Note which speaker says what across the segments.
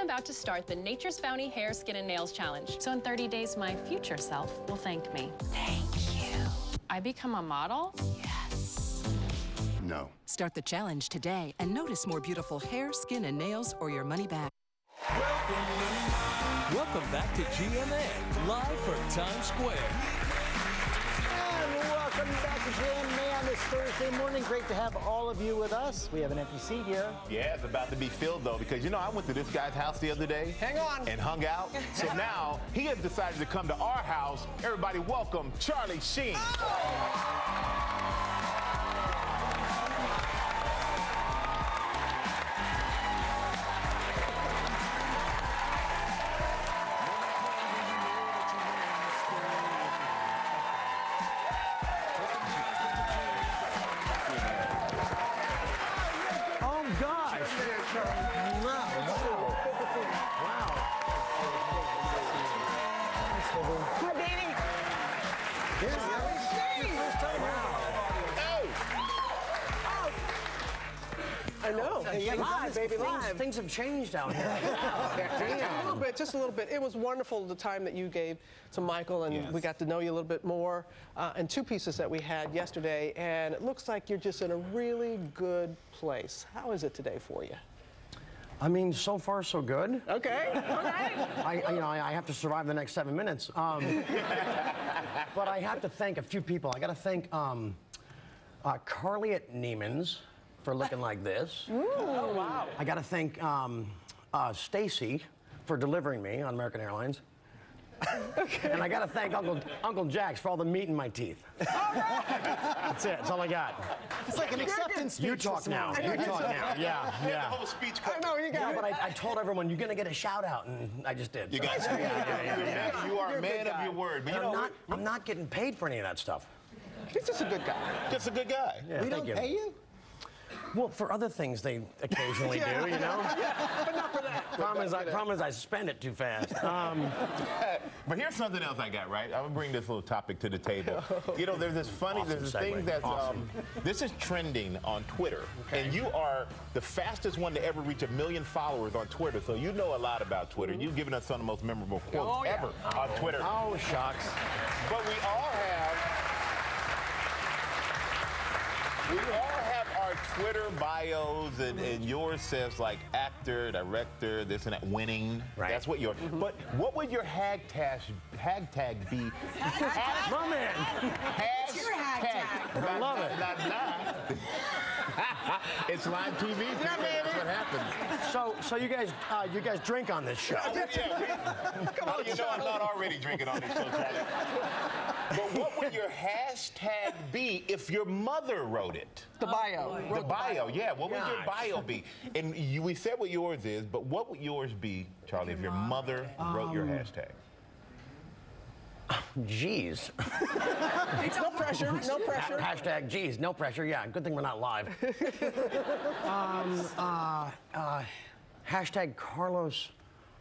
Speaker 1: about to start the Nature's Bounty Hair, Skin, and Nails Challenge. So in 30 days, my future self will thank me.
Speaker 2: Thank you.
Speaker 1: I become a model?
Speaker 2: Yes.
Speaker 3: No.
Speaker 4: Start the challenge today and notice more beautiful hair, skin, and nails or your money back.
Speaker 5: Welcome back to GMA, live from Times Square.
Speaker 6: And welcome back to GMA on this Thursday morning. Great to have all of you with us. We have an empty seat here.
Speaker 7: Yeah, it's about to be filled, though, because, you know, I went to this guy's house the other day.
Speaker 8: Hang on.
Speaker 7: And hung out. So now he has decided to come to our house. Everybody welcome Charlie Sheen.
Speaker 8: I know.
Speaker 6: Things have changed out here.
Speaker 8: Yeah, a little bit, just a little bit. It was wonderful the time that you gave to Michael, and we got to know you a little bit more. And two pieces that we had yesterday, and it looks like you're just in a really good place. How is it today for you?
Speaker 6: I mean, so far so good.
Speaker 8: Okay. All right.
Speaker 6: I have to survive the next 7 minutes. But I have to thank a few people. I got to thank Carly at Neiman's for looking like this.
Speaker 8: Ooh. Oh, wow.
Speaker 6: I got to thank Stacy for delivering me on American Airlines. Okay. And I got to thank Uncle Jax for all the meat in my teeth. That's it. That's all I got.
Speaker 9: It's like an acceptance speech.
Speaker 6: You talk now. You talk now. Yeah.
Speaker 7: The whole speech.
Speaker 8: I know you got it.
Speaker 6: But I told everyone you're going to get a shout out, and I just did.
Speaker 7: You guys. You are a man of your word. But
Speaker 6: I'm not getting paid for any of that stuff.
Speaker 8: He's just a good guy.
Speaker 7: Just a good guy.
Speaker 6: Yeah,
Speaker 9: we don't pay you?
Speaker 6: Well, for other things they occasionally do, you know?
Speaker 8: But not for that.
Speaker 6: Promise I spend it too fast.
Speaker 7: But here's something else I got, right? I'm gonna bring this little topic to the table. You know, there's this funny,
Speaker 6: Awesome
Speaker 7: there's this thing
Speaker 6: segue.
Speaker 7: that's,
Speaker 6: Awesome.
Speaker 7: this is trending on Twitter. And you are the fastest one to ever reach 1 million followers on Twitter. So you know a lot about Twitter. You've given us some of the most memorable quotes ever on Twitter.
Speaker 6: Oh, shucks.
Speaker 7: But we all have our Twitter bios, and yours says like actor, director, this and that, winning.
Speaker 6: Right.
Speaker 7: That's what yours. But what would your hashtag be?
Speaker 6: My man.
Speaker 2: What's your hashtag?
Speaker 6: I love it.
Speaker 7: It's live TV. That's what happens.
Speaker 6: So you guys drink on this show.
Speaker 7: Come on, you know I'm not already drinking on this show, Charlie. But what would your hashtag be if your mother wrote it?
Speaker 8: The bio.
Speaker 7: The bio, yeah. What would your bio be? And we said what yours is, but what would yours be, Charlie, if your mother wrote your hashtag?
Speaker 6: Geez.
Speaker 8: No pressure. No pressure.
Speaker 6: Hashtag geez. No pressure. Yeah. Good thing we're not live. Hashtag Carlos.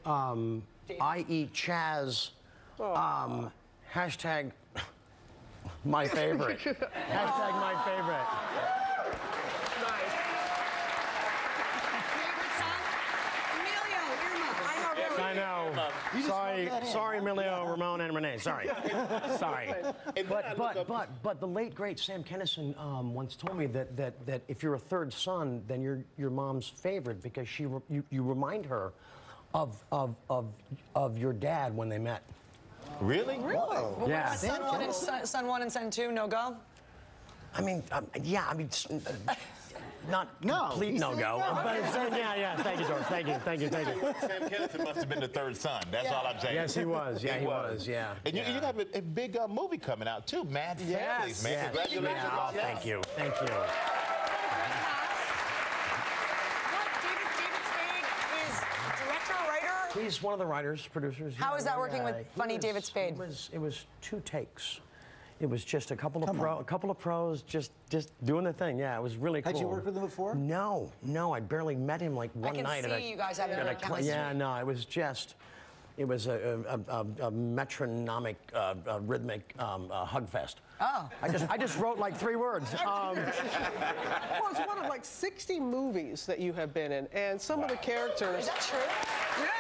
Speaker 6: I eat Chaz. Hashtag my favorite. Hashtag my favorite. I know. Sorry, Emilio, Ramon, and Renee. Sorry. But the late great Sam Kinison once told me that if you're a third son, then you're your mom's favorite because you remind her of your dad when they met.
Speaker 7: Really?
Speaker 8: Really?
Speaker 6: Yeah.
Speaker 10: Son 1 and son 2, no go?
Speaker 6: I mean, not complete no-go. But yeah, thank you, George. Thank you.
Speaker 7: Sam Kinison must have been the third son. That's all I'm saying.
Speaker 6: Yes, he was. Yeah, he was. Yeah.
Speaker 7: And you have a big movie coming out, too, Mad Families, man.
Speaker 6: Yes.
Speaker 7: Congratulations on that.
Speaker 6: Thank you.
Speaker 10: David Spade is director, writer?
Speaker 6: He's one of the writers, producers.
Speaker 10: How is that working with funny David Spade?
Speaker 6: It was 2 takes. It was just a couple of pros just doing the thing. Yeah, it was really cool.
Speaker 9: Had you worked with him before?
Speaker 6: No, I barely met him like one night.
Speaker 10: I can see you guys having good chemistry.
Speaker 6: Yeah, no, it was just It was a metronomic, rhythmic hug fest.
Speaker 10: Oh.
Speaker 6: I just wrote like 3 words.
Speaker 8: Well, it's one of like 60 movies that you have been in, and some of the characters.
Speaker 10: Is that true?
Speaker 8: Yeah.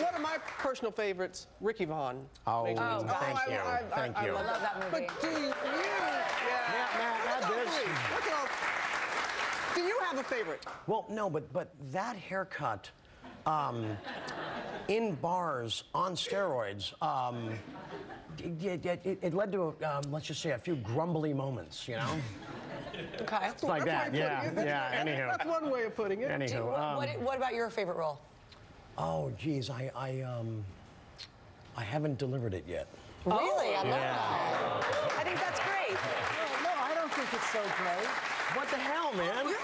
Speaker 8: One of my personal favorites, Ricky Vaughn.
Speaker 6: Oh, thank you. Thank you.
Speaker 10: I love that movie.
Speaker 8: But do you?
Speaker 6: Matt, add this.
Speaker 8: Look at all. Do you have a favorite?
Speaker 6: Well, no, but that haircut in bars on steroids, it led to, let's just say, a few grumbly moments, you know?
Speaker 10: Okay.
Speaker 6: Like that, yeah. Anywho.
Speaker 8: That's one way of putting it.
Speaker 6: Anywho.
Speaker 10: What about your favorite role?
Speaker 6: Oh, geez, I haven't delivered it yet.
Speaker 10: Really? I love that. I think that's great.
Speaker 9: No, I don't think it's so great.
Speaker 6: What the hell, man?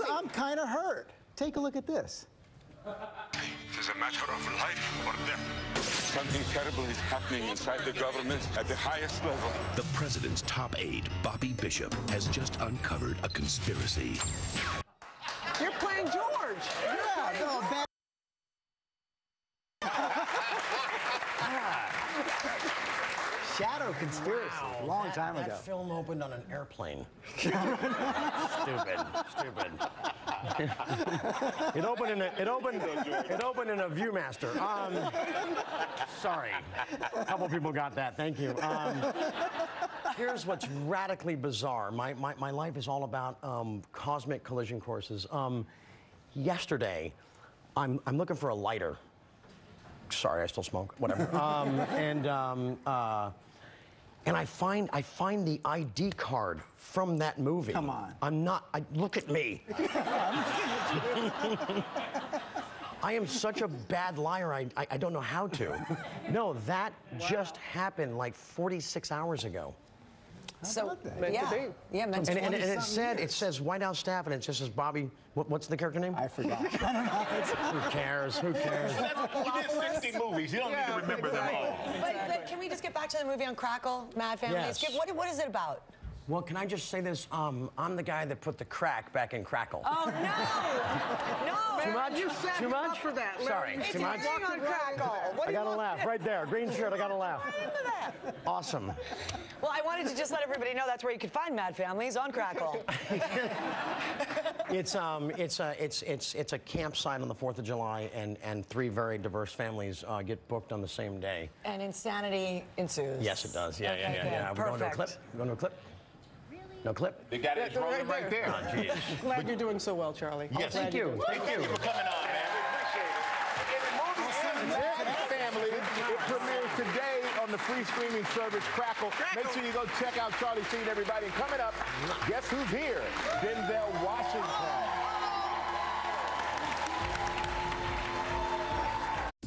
Speaker 9: I'm kind of hurt. Take a look at this.
Speaker 3: It is a matter of life or death. Something terrible is happening inside the government at the highest level.
Speaker 11: The president's top aide, Bobby Bishop, has just uncovered a conspiracy.
Speaker 8: You're playing George.
Speaker 9: Yeah, no, bad. Shadow Conspiracy, a long time ago.
Speaker 6: That film opened on an airplane. Stupid. It opened in a Viewmaster. Sorry, a couple people got that. Thank you. Here's what's radically bizarre. My life is all about cosmic collision courses. Yesterday, I'm looking for a lighter. Sorry, I still smoke. Whatever. And I find the ID card from that movie.
Speaker 9: Come on.
Speaker 6: Look at me. I am such a bad liar, I don't know how to. No, that just happened like 46 hours ago.
Speaker 10: So,
Speaker 8: Meant to be.
Speaker 10: Yeah, meant to be.
Speaker 6: And it says White House staff, and it just says Bobby, what's the character name?
Speaker 9: I forgot. I don't know.
Speaker 6: Who cares? Who cares?
Speaker 7: You did 60 movies. You don't need to remember them all.
Speaker 10: But can we just get back to the movie on Crackle, Mad Families?
Speaker 6: Yes.
Speaker 10: What is it about?
Speaker 6: Well, can I just say this? I'm the guy that put the crack back in Crackle.
Speaker 10: Oh, no! No!
Speaker 6: Too much?
Speaker 8: You set
Speaker 6: Too
Speaker 8: him
Speaker 6: much?
Speaker 8: up for that.
Speaker 6: Sorry,
Speaker 8: It's
Speaker 6: too much?
Speaker 10: on Crackle. What
Speaker 6: I got to laugh right there. Green shirt, I got to laugh. Awesome.
Speaker 10: Well, I wanted to just let everybody know that's where you could find Mad Families, on Crackle.
Speaker 6: It's a campsite on the 4th of July, and 3 very diverse families get booked on the same day.
Speaker 10: And insanity ensues.
Speaker 6: Yes, it does. Yeah.
Speaker 10: Good.
Speaker 6: We're going to a clip.
Speaker 10: Perfect.
Speaker 6: We're going to a clip. No clip?
Speaker 7: They got it rolling right there.
Speaker 6: Oh, geez.
Speaker 8: Glad you're doing so well, Charlie.
Speaker 7: Yes,
Speaker 6: Thank you.
Speaker 7: Thank you for coming on, man. We appreciate it. In the movie Mad Family, it premieres today on the free streaming service Crackle. Make sure you go check out Charlie Sheen, everybody. And coming up, guess who's here? Denzel Washington.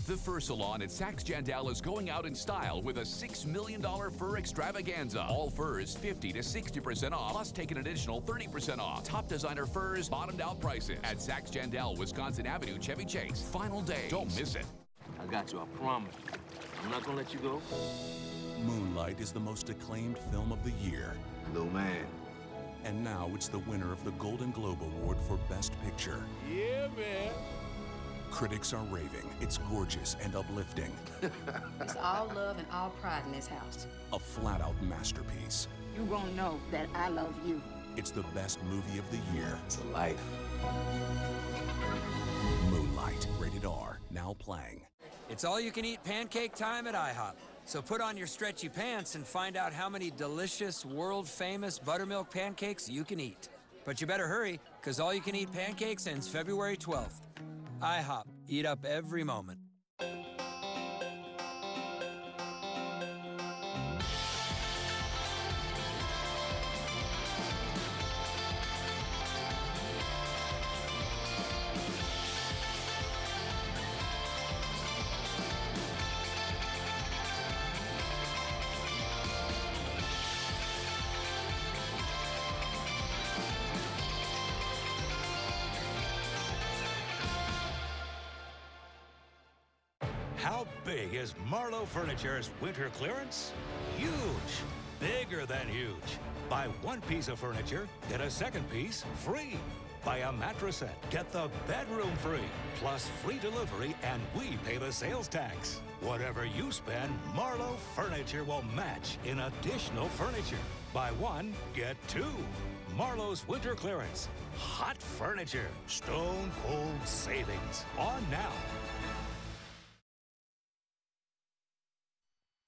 Speaker 12: The Fur Salon at Saks Jandal is going out in style with a $6 million fur extravaganza. All furs 50 to 60% off, plus take an additional 30% off. Top designer furs, bottomed out prices at Saks Jandal, Wisconsin Avenue, Chevy Chase. Final day. Don't miss it.
Speaker 13: I got you, I promise. I'm not gonna let you go.
Speaker 11: Moonlight is the most acclaimed film of the year.
Speaker 13: Little man.
Speaker 11: And now it's the winner of the Golden Globe Award for Best Picture.
Speaker 13: Yeah, man.
Speaker 11: Critics are raving. It's gorgeous and uplifting.
Speaker 14: It's all love and all pride in this house.
Speaker 11: A flat-out masterpiece.
Speaker 14: You gonna know that I love you.
Speaker 11: It's the best movie of the year.
Speaker 13: It's a life.
Speaker 11: Moonlight, rated R, now playing.
Speaker 15: It's all-you-can-eat pancake time at IHOP. So put on your stretchy pants and find out how many delicious, world-famous buttermilk pancakes you can eat. But you better hurry, because all-you-can-eat pancakes ends February 12th. IHOP. Eat up every moment.
Speaker 16: How big is Marlowe Furniture's winter clearance? Huge. Bigger than huge. Buy one piece of furniture, get a second piece free. Buy a mattress set, get the bedroom free, plus free delivery, and we pay the sales tax. Whatever you spend, Marlowe Furniture will match in additional furniture. Buy one, get two. Marlowe's winter clearance. Hot furniture. Stone cold savings. On now.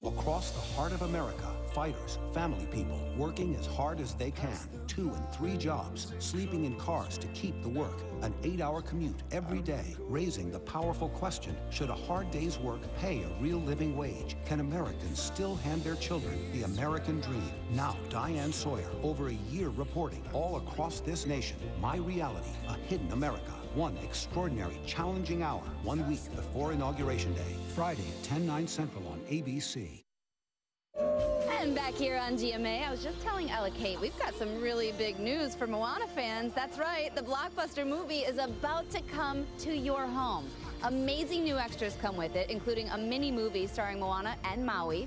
Speaker 17: Across the heart of America, fighters, family people, working as hard as they can, 2 and 3 jobs, sleeping in cars to keep the work, an 8-hour commute every day, raising the powerful question, should a hard day's work pay a real living wage? Can Americans still hand their children the American dream? Now, Diane Sawyer, over a year reporting all across this nation, My Reality, a hidden America. One extraordinary, challenging hour, 1 week before Inauguration Day. Friday at 10/9 Central on ABC.
Speaker 18: And back here on GMA, I was just telling Ella Kate, we've got some really big news for Moana fans. That's right, the blockbuster movie is about to come to your home. Amazing new extras come with it, including a mini movie starring Moana and Maui.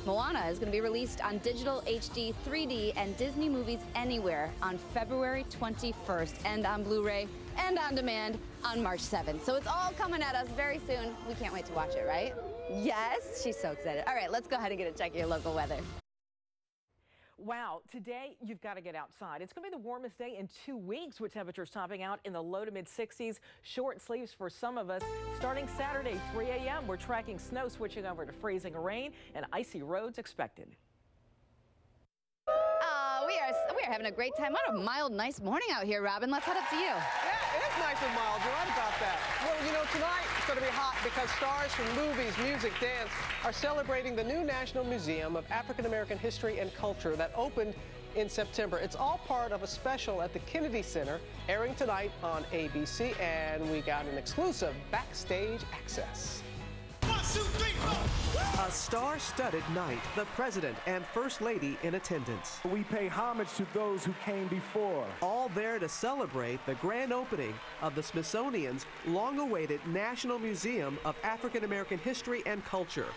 Speaker 18: Moana is going to be released on digital HD 3D and Disney Movies Anywhere on February 21st, and on Blu-ray and on demand on March 7th. So it's all coming at us very soon. We can't wait to watch it, right? Yes, she's so excited. All right, let's go ahead and get a check of your local weather.
Speaker 19: Wow, today you've got to get outside. It's going to be the warmest day in 2 weeks, with temperatures topping out in the low to mid 60s. Short sleeves for some of us. Starting Saturday, 3 a.m., we're tracking snow switching over to freezing rain and icy roads expected.
Speaker 18: We are having a great time. What a mild, nice morning out here, Robin. Let's head up to you.
Speaker 8: Yeah, it is nice and mild. You're right about that. Well, you know, tonight it's going to be hot because stars from movies, music, dance are celebrating the new National Museum of African American History and Culture that opened in September. It's all part of a special at the Kennedy Center airing tonight on ABC, and we got an exclusive backstage access.
Speaker 20: 1, 2, 3, 4.
Speaker 8: A star-studded night, the President and First Lady in attendance.
Speaker 21: We pay homage to those who came before.
Speaker 8: All there to celebrate the grand opening of the Smithsonian's long-awaited National Museum of African American History and Culture.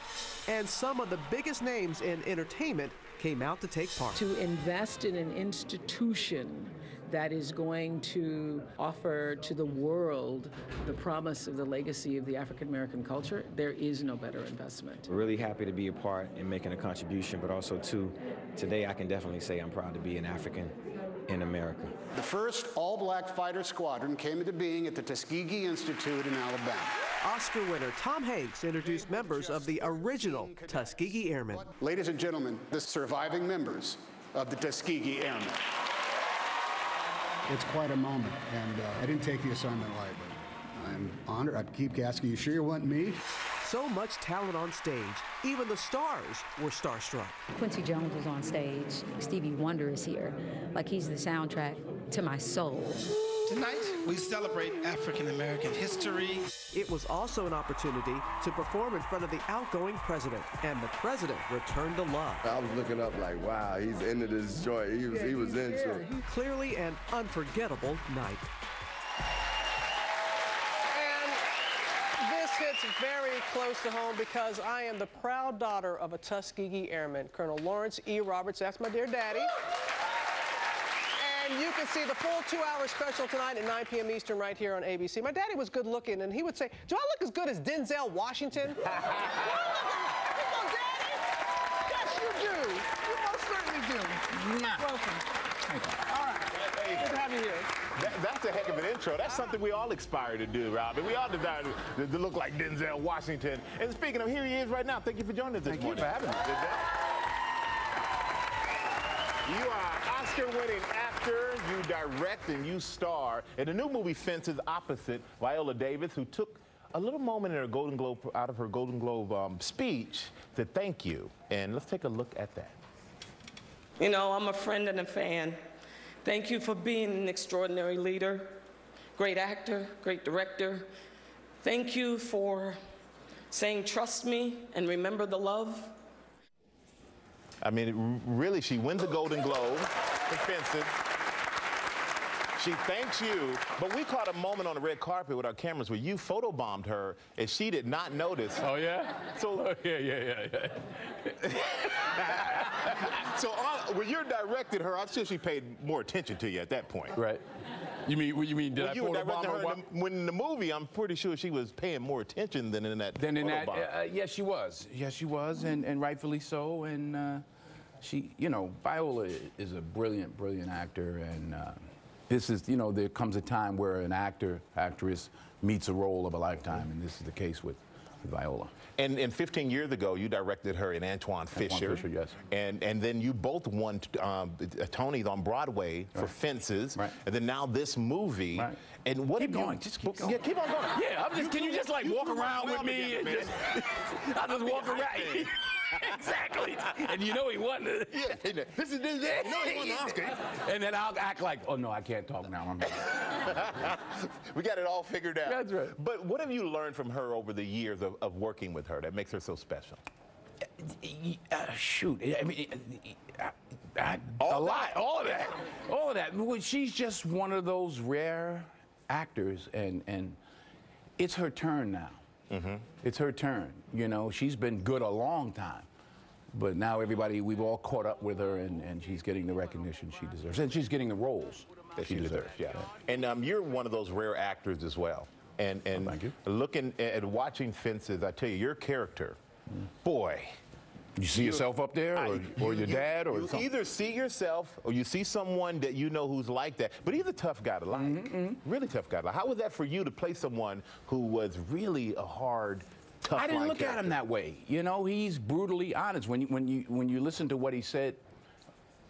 Speaker 8: And some of the biggest names in entertainment came out to take part.
Speaker 22: To invest in an institution that is going to offer to the world the promise of the legacy of the African American culture, there is no better investment.
Speaker 23: We're really happy to be a part in making a contribution, but also too, today I can definitely say I'm proud to be an African in America.
Speaker 24: The first all-black fighter squadron came into being at the Tuskegee Institute in Alabama.
Speaker 8: Oscar winner Tom Hanks introduced members of the original Tuskegee Airmen.
Speaker 24: Ladies and gentlemen, the surviving members of the Tuskegee Airmen.
Speaker 25: It's quite a moment, and I didn't take the assignment lightly. I'm honored. I keep asking, you sure you want me?
Speaker 8: So much talent on stage, even the stars were starstruck.
Speaker 14: Quincy Jones was on stage. Stevie Wonder is here, like he's the soundtrack to my soul.
Speaker 26: Tonight, we celebrate African American history.
Speaker 8: It was also an opportunity to perform in front of the outgoing president, and the president returned the love.
Speaker 27: I was looking up like, wow, he's into this joint. He was into it.
Speaker 8: Clearly an unforgettable night. And this hits very close to home because I am the proud daughter of a Tuskegee Airman, Colonel Lawrence E. Roberts. That's my dear daddy. And you can see the full 2-hour special tonight at 9 p.m. Eastern right here on ABC. My daddy was good looking, and he would say, do I look as good as Denzel Washington? Do I look Daddy? Yes, you do. You most certainly do. Welcome.
Speaker 7: Thank you.
Speaker 8: All right. Good to have you here.
Speaker 7: That's a heck of an intro. That's something we all aspire to do, Robin. We all desire to look like Denzel Washington. And speaking of, here he is right now. Thank you for joining us this morning.
Speaker 25: Thank you for having me.
Speaker 7: You are Oscar-winning actor, you direct and you star in the new movie Fences opposite Viola Davis, who took a little moment in her Golden Globe, out of her Golden Globe speech to thank you. And let's take a look at that.
Speaker 28: You know, I'm a friend and a fan. Thank you for being an extraordinary leader, great actor, great director. Thank you for saying trust me and remember the love.
Speaker 7: I mean, really, she wins the Golden Globe for Fences. She thanks you, but we caught a moment on the red carpet with our cameras where you photobombed her and she did not notice.
Speaker 29: Oh, yeah?
Speaker 7: So,
Speaker 29: yeah.
Speaker 7: So when you directed her, I'm sure she paid more attention to you at that point.
Speaker 29: Right.
Speaker 1: You mean did I photobomb her?
Speaker 7: When in the movie, I'm pretty sure she was paying more attention than in that.
Speaker 1: Yes, she was. Yes, she was, and rightfully so. And she, Viola is a brilliant, brilliant actor, and this is, there comes a time where an actress meets a role of a lifetime, and this is the case with Viola.
Speaker 7: And 15 years ago, you directed her in Antoine Fisher.
Speaker 1: Fisher, yes.
Speaker 7: And then you both won Tonys on Broadway for Fences.
Speaker 1: Right.
Speaker 7: And then now this movie.
Speaker 1: Right.
Speaker 7: And what
Speaker 1: keep going. Just keep going.
Speaker 7: Yeah, keep on going.
Speaker 1: Yeah, can you just like walk around with me? And I'll just walk around. Exactly. And he wasn't.
Speaker 7: Yeah, this is it. No, he wasn't Oscar.
Speaker 1: And then I'll act like, oh no, I can't talk now. I'm here.
Speaker 7: We got it all figured out.
Speaker 1: That's right.
Speaker 7: But what have you learned from her over the years of working with her that makes her so special?
Speaker 1: Shoot, I mean, all of that. Well, she's just one of those rare actors, and it's her turn now.
Speaker 7: Mm-hmm.
Speaker 1: It's her turn. She's been good a long time, but now we've all caught up with her, and she's getting the recognition she deserves, and she's getting the roles
Speaker 7: that she deserves. Yeah. And you're one of those rare actors as well. And
Speaker 1: thank you.
Speaker 7: Looking at watching Fences, I tell you, your character, boy.
Speaker 1: You see yourself up there, or your dad, or
Speaker 7: you
Speaker 1: something?
Speaker 7: either see yourself, or you see someone that you know who's like that. But he's a tough guy to like.
Speaker 1: Mm-hmm.
Speaker 7: Really tough guy to like. How was that for you to play someone who was really a hard, tough
Speaker 1: I didn't look
Speaker 7: character?
Speaker 1: at him that way. He's brutally honest. When you listen to what he said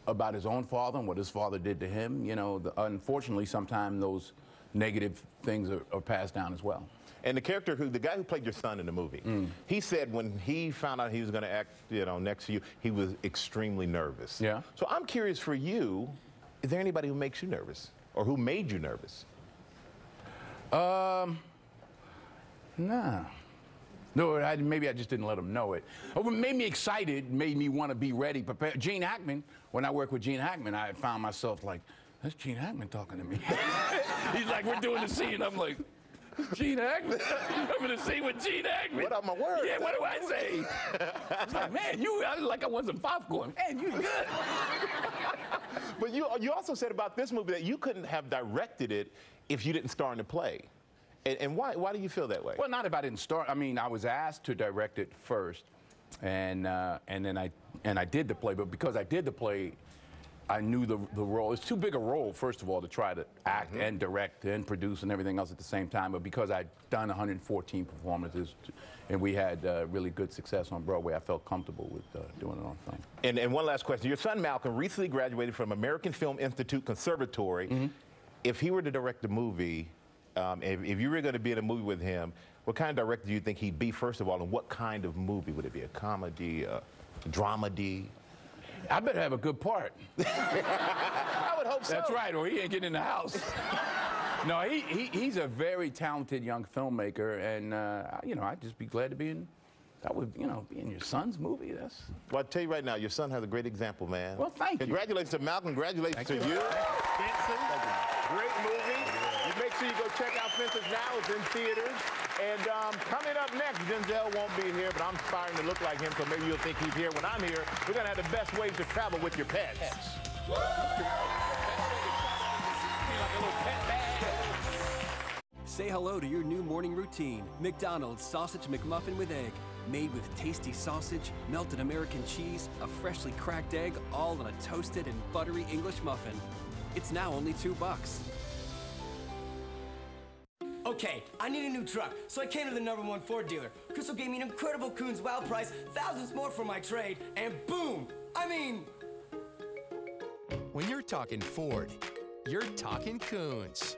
Speaker 1: about his own father and what his father did to him, unfortunately, sometimes those negative things are passed down as well.
Speaker 7: And the guy who played your son in the movie, he said when he found out he was going to act, next to you, he was extremely nervous.
Speaker 1: Yeah.
Speaker 7: So I'm curious for you, is there anybody who makes you nervous or who made you nervous?
Speaker 1: Nah. No, maybe I just didn't let him know it. What made me excited, made me want to be ready, prepared. Gene Hackman, when I worked with Gene Hackman, I found myself like, that's Gene Hackman talking to me. He's like, we're doing the scene. I'm like, Gene Hackman? I'm in the scene with Gene Hackman.
Speaker 7: What are my words?
Speaker 1: Yeah, what do I say? I was like, man, I want some popcorn. Man, you good.
Speaker 7: But you also said about this movie that you couldn't have directed it if you didn't star in the play. And why do you feel that way?
Speaker 1: Well, not if I didn't start. I mean, I was asked to direct it first, and then I did the play. But because I did the play, I knew the role. It's too big a role, first of all, to try to act and direct and produce and everything else at the same time. But because I'd done 114 performances and we had really good success on Broadway, I felt comfortable with doing it on film.
Speaker 7: And one last question. Your son, Malcolm, recently graduated from American Film Institute Conservatory. Mm-hmm. If he were to direct a movie, if you were going to be in a movie with him, what kind of director do you think he'd be, first of all, and what kind of movie? Would it be a comedy, a dramedy?
Speaker 1: I better have a good part.
Speaker 7: I would hope so.
Speaker 1: That's right, or he ain't getting in the house. No, he's a very talented young filmmaker, and I'd just be glad to be in. That would, be in your son's movie. Well,
Speaker 7: I'll tell you right now, your son has a great example, man.
Speaker 1: Well, thank you.
Speaker 7: Congratulations to Malcolm. Congratulations to you. Fences, great movie. You make sure you go check out Fences now. It's in theaters. And coming up next, Denzel won't be here, but I'm starting to look like him, so maybe you'll think he's here. When I'm here, we're going to have the best ways to travel with your pets.
Speaker 2: Say hello to your new morning routine. McDonald's Sausage McMuffin with egg. Made with tasty sausage, melted American cheese, a freshly cracked egg, all on a toasted and buttery English muffin. It's now only $2.
Speaker 3: Okay, I need a new truck, so I came to the #1 Ford dealer. Crystal gave me an incredible Coons wow price, thousands more for my trade, and boom!
Speaker 4: When you're talking Ford, you're talking Coons.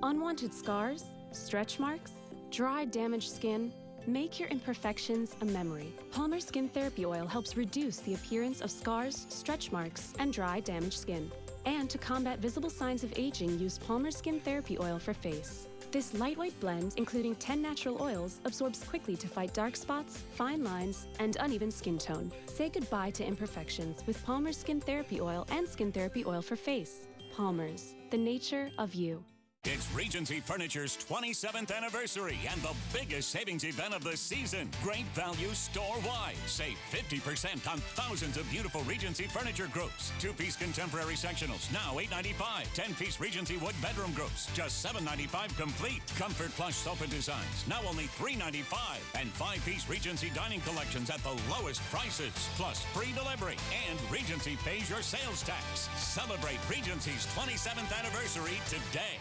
Speaker 5: Unwanted scars, stretch marks, dry, damaged skin. Make your imperfections a memory. Palmer Skin Therapy Oil helps reduce the appearance of scars, stretch marks, and dry, damaged skin. And to combat visible signs of aging, use Palmer Skin Therapy Oil for face. This lightweight blend, including 10 natural oils, absorbs quickly to fight dark spots, fine lines, and uneven skin tone. Say goodbye to imperfections with Palmer Skin Therapy Oil and Skin Therapy Oil for face. Palmer's, the nature of you.
Speaker 6: It's Regency Furniture's 27th anniversary and the biggest savings event of the season. Great value store-wide. Save 50% on thousands of beautiful Regency furniture groups. 2-piece contemporary sectionals, now $8.95. 10-piece Regency wood bedroom groups, just $7.95 complete. Comfort Plush sofa designs, now only $3.95. And 5-piece Regency dining collections at the lowest prices. Plus free delivery. And Regency pays your sales tax. Celebrate Regency's 27th anniversary today.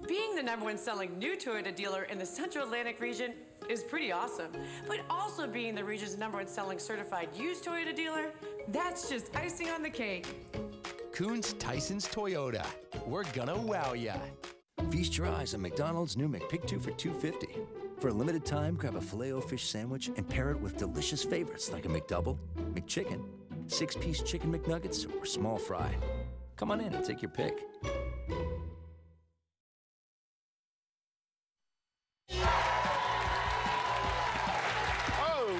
Speaker 9: Being the #1 selling new Toyota dealer in the Central Atlantic region is pretty awesome. But also being the region's #1 selling certified used Toyota dealer, that's just icing on the cake.
Speaker 4: Coons Tyson's Toyota. We're gonna wow ya.
Speaker 10: Feast your eyes on McDonald's new McPick 2 for $2.50. For a limited time, grab a Filet-O-Fish sandwich and pair it with delicious favorites like a McDouble, McChicken, 6-piece Chicken McNuggets, or small fry. Come on in and take your pick.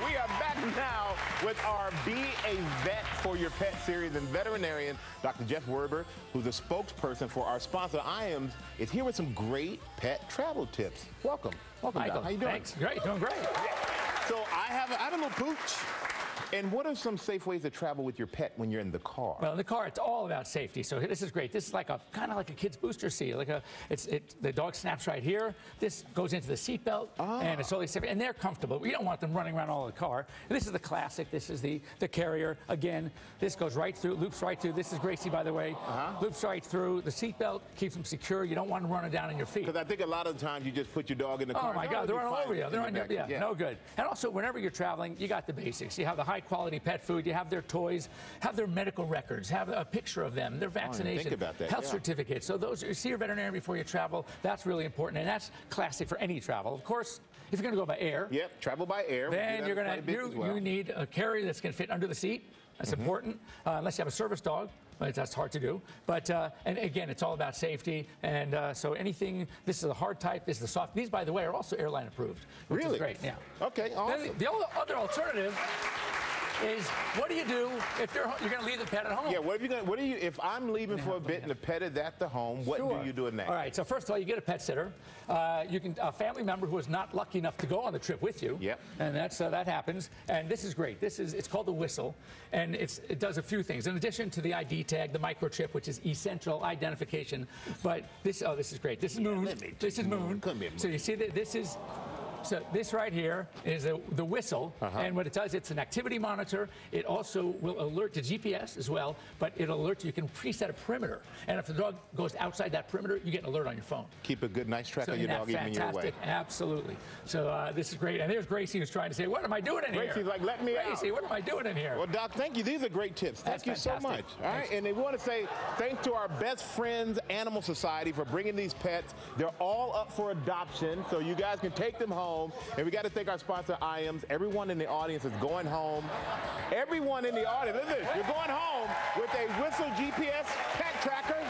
Speaker 7: We are back now with our Be a Vet for Your Pet series, and veterinarian Dr. Jeff Werber, who's a spokesperson for our sponsor, IAMS, is here with some great pet travel tips. Welcome. Welcome,
Speaker 11: Michael.
Speaker 7: Doc. How you doing?
Speaker 11: Thanks. Great. Doing great.
Speaker 7: Yeah. So I have a little pooch. And what are some safe ways to travel with your pet when you're in the car?
Speaker 11: Well, in the car, it's all about safety. So this is great. This is like kind of like a kid's booster seat. The dog snaps right here. This goes into the seatbelt, and it's totally safe. And they're comfortable. We don't want them running around all the car. And this is the classic. This is the carrier. Again, this goes right through, loops right through. This is Gracie, by the way. Loops right through. The seatbelt keeps them secure. You don't want them running down on your feet.
Speaker 7: Because I think a lot of the times you just put your dog in the car.
Speaker 11: Oh my God, they're all over you. They're on your, no good. And also, whenever you're traveling, you got the basics. You have the high-quality pet food. You have their toys, have their medical records, have a picture of them, their vaccination,
Speaker 7: think about that,
Speaker 11: health certificates. So those, you see your veterinarian before you travel. That's really important, and that's classic for any travel. Of course, if you're going to go by air,
Speaker 7: travel by air.
Speaker 11: Then you're going to you need a carrier that's going to fit under the seat. That's important, unless you have a service dog. But that's hard to do. But, and again, it's all about safety. And so anything, this is a hard type, this is the soft. These, by the way, are also airline approved, which is great. Yeah.
Speaker 7: Okay, awesome.
Speaker 11: Then the other alternative is, what do you do if you're going to leave the pet at home?
Speaker 7: Yeah, if I'm leaving for a bit and the pet is at the home, what do you do next?
Speaker 11: All right, so first of all, you get a pet sitter. You can a family member who is not lucky enough to go on the trip with you. Yep. And that happens. And this is great. It's called the Whistle, and it does a few things. In addition to the ID tag, the microchip, which is essential identification. But this is great. This is Moon. This is Moon. So you see that this is. So this right here is the Whistle, and what it does, it's an activity monitor. It also will alert to GPS as well, but it'll alert you can preset a perimeter. And if the dog goes outside that perimeter, you get an alert on your phone.
Speaker 7: Keep a nice track of your dog even your way.
Speaker 11: Absolutely. So this is great. And there's Gracie who's trying to say, what am I doing in here?
Speaker 7: Gracie's like, let me out.
Speaker 11: Gracie, what am I doing in here?
Speaker 7: Well, Doc, thank you. These are great tips. Thank you so much. All right, and we want to say thanks to our Best Friends Animal Society for bringing these pets. They're all up for adoption, so you guys can take them home. And we got to thank our sponsor, IAMS. Everyone in the audience is going home. Everyone in the audience, listen, you're going home with a Whistle GPS pet tracker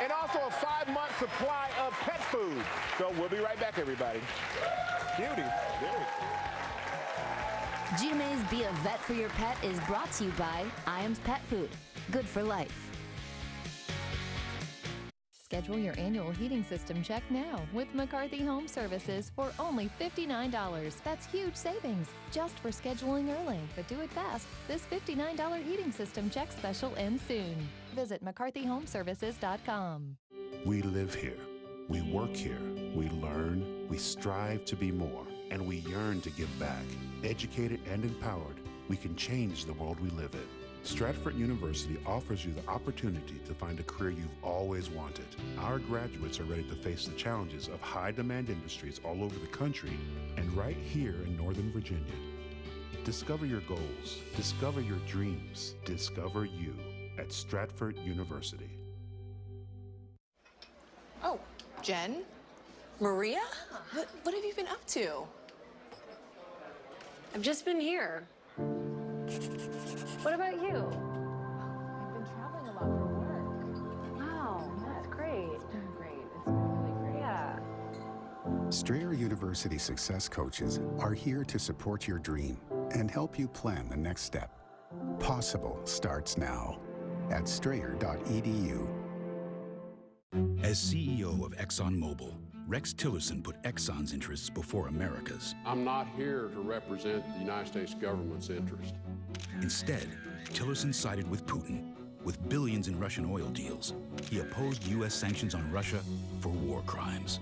Speaker 7: and also a 5-month supply of pet food. So we'll be right back, everybody. Beauty.
Speaker 12: GMA's Be a Vet for Your Pet is brought to you by IAMS Pet Food. Good for life.
Speaker 13: Schedule your annual heating system check now with McCarthy Home Services for only $59. That's huge savings just for scheduling early. But do it fast. This $59 heating system check special ends soon. Visit McCarthyHomeservices.com.
Speaker 15: We live here. We work here. We learn. We strive to be more. And we yearn to give back. Educated and empowered, we can change the world we live in. Stratford University offers you the opportunity to find a career you've always wanted. Our graduates are ready to face the challenges of high-demand industries all over the country and right here in Northern Virginia. Discover your goals. Discover your dreams. Discover you at Stratford University.
Speaker 16: Oh, Jen? Maria? What have you been up to?
Speaker 29: I've just been here. What about you?
Speaker 16: I've been traveling a lot for work.
Speaker 29: Wow, that's great.
Speaker 16: It's been great. It's been really great.
Speaker 29: Yeah.
Speaker 17: Strayer University Success Coaches are here to support your dream and help you plan the next step. Possible starts now at strayer.edu.
Speaker 14: As CEO of ExxonMobil, Rex Tillerson put Exxon's interests before America's.
Speaker 18: I'm not here to represent the United States government's interest.
Speaker 14: Instead, Tillerson sided with Putin. With billions in Russian oil deals, he opposed U.S. sanctions on Russia for war crimes.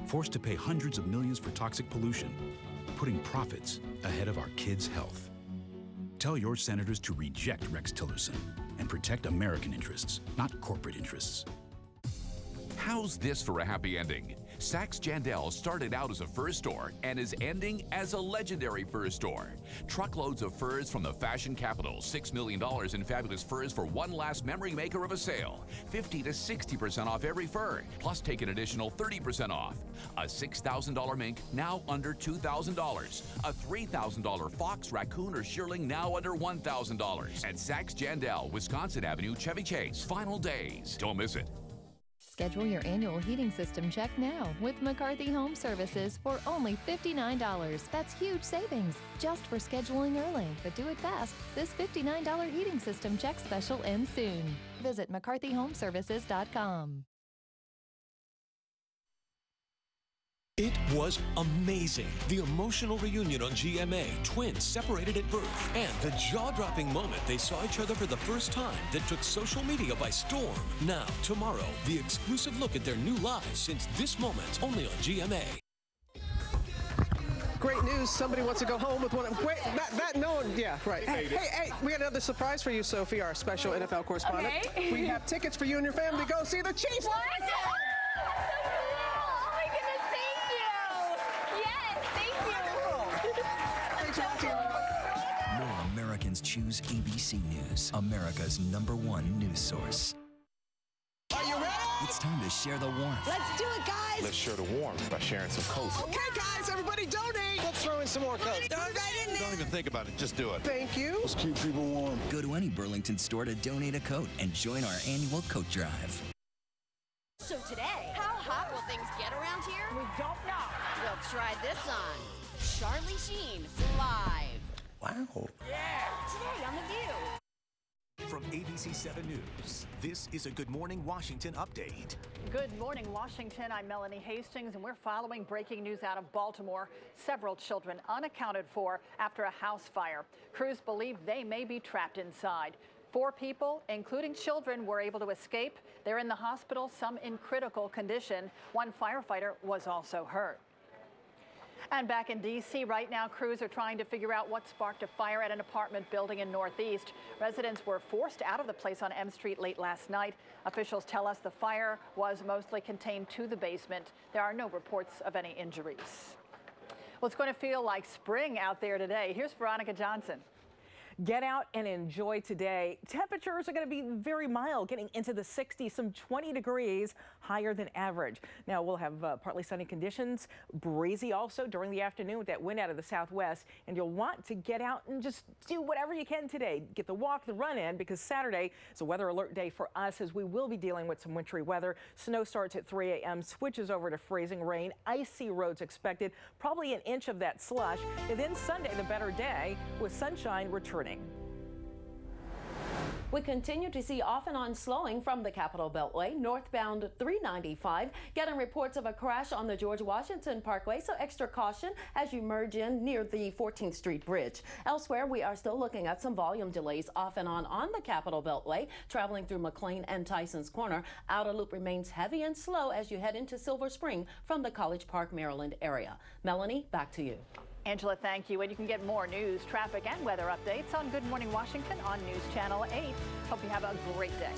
Speaker 14: Forced to pay hundreds of millions for toxic pollution, putting profits ahead of our kids' health. Tell your senators to reject Rex Tillerson and protect American interests, not corporate interests.
Speaker 19: How's this for a happy ending? Saks Jandel started out as a fur store and is ending as a legendary fur store. Truckloads of furs from the fashion capital, $6 million in fabulous furs for one last memory maker of a sale. 50 to 60% off every fur, plus take an additional 30% off. A $6,000 mink, now under $2,000. A $3,000 fox, raccoon, or shearling, now under $1,000. At Saks Jandel, Wisconsin Avenue, Chevy Chase. Final days. Don't miss it.
Speaker 13: Schedule your annual heating system check now with McCarthy Home Services for only $59. That's huge savings just for scheduling early. But do it fast. This $59 heating system check special ends soon. Visit McCarthyHomeservices.com.
Speaker 20: It was amazing. The emotional reunion on GMA, twins separated at birth, and the jaw-dropping moment they saw each other for the first time that took social media by storm. Now, tomorrow, the exclusive look at their new lives since this moment, only on GMA.
Speaker 8: Great news. Somebody wants to go home with one. Wait, no one. Yeah, right. Hey, we got another surprise for you, Sophie, our special NFL correspondent.
Speaker 29: Okay.
Speaker 8: We have tickets for you and your family to go see the Chiefs.
Speaker 29: What?
Speaker 10: More Americans choose ABC News, America's #1 news source.
Speaker 8: Are you ready?
Speaker 10: It's time to share the warmth.
Speaker 29: Let's do it, guys.
Speaker 7: Let's share the warmth by sharing some coats.
Speaker 8: Okay, guys, everybody donate. Let's throw in some more coats.
Speaker 29: Throw it right in there.
Speaker 7: Don't even think about it. Just do it.
Speaker 8: Thank you.
Speaker 7: Let's keep people warm.
Speaker 10: Go to any Burlington store to donate a coat and join our annual coat drive.
Speaker 29: So today, how hot will things get around here? We don't know. We'll try this on. Charlie Sheen live.
Speaker 7: Wow.
Speaker 29: Yeah. Today on The View.
Speaker 21: From ABC 7 News, this is a Good Morning Washington update.
Speaker 22: Good morning, Washington. I'm Melanie Hastings, and we're following breaking news out of Baltimore. Several children unaccounted for after a house fire. Crews believe they may be trapped inside. 4 people, including children, were able to escape. They're in the hospital, some in critical condition. 1 firefighter was also hurt. And back in D.C. right now, crews are trying to figure out what sparked a fire at an apartment building in Northeast. Residents were forced out of the place on M Street late last night. Officials tell us the fire was mostly contained to the basement. There are no reports of any injuries. Well, it's going to feel like spring out there today. Here's Veronica Johnson.
Speaker 23: Get out and enjoy today. Temperatures are going to be very mild, getting into the 60s, some 20 degrees higher than average. Now we'll have partly sunny conditions, breezy also during the afternoon with that wind out of the southwest. And you'll want to get out and just do whatever you can today. Get the walk, the run in, because Saturday is a weather alert day for us as we will be dealing with some wintry weather. Snow starts at 3 a.m., switches over to freezing rain, icy roads expected, probably an inch of that slush. And then Sunday, the better day with sunshine returning.
Speaker 24: We continue to see off and on slowing from the Capitol Beltway, northbound 395, getting reports of a crash on the George Washington Parkway, so extra caution as you merge in near the 14th Street Bridge. Elsewhere, we are still looking at some volume delays off and on the Capitol Beltway, traveling through McLean and Tyson's Corner. Outer loop remains heavy and slow as you head into Silver Spring from the College Park, Maryland area. Melanie, back to you.
Speaker 22: Angela, thank you. And you can get more news, traffic, and weather updates on Good Morning Washington on News Channel 8. Hope you have a great day.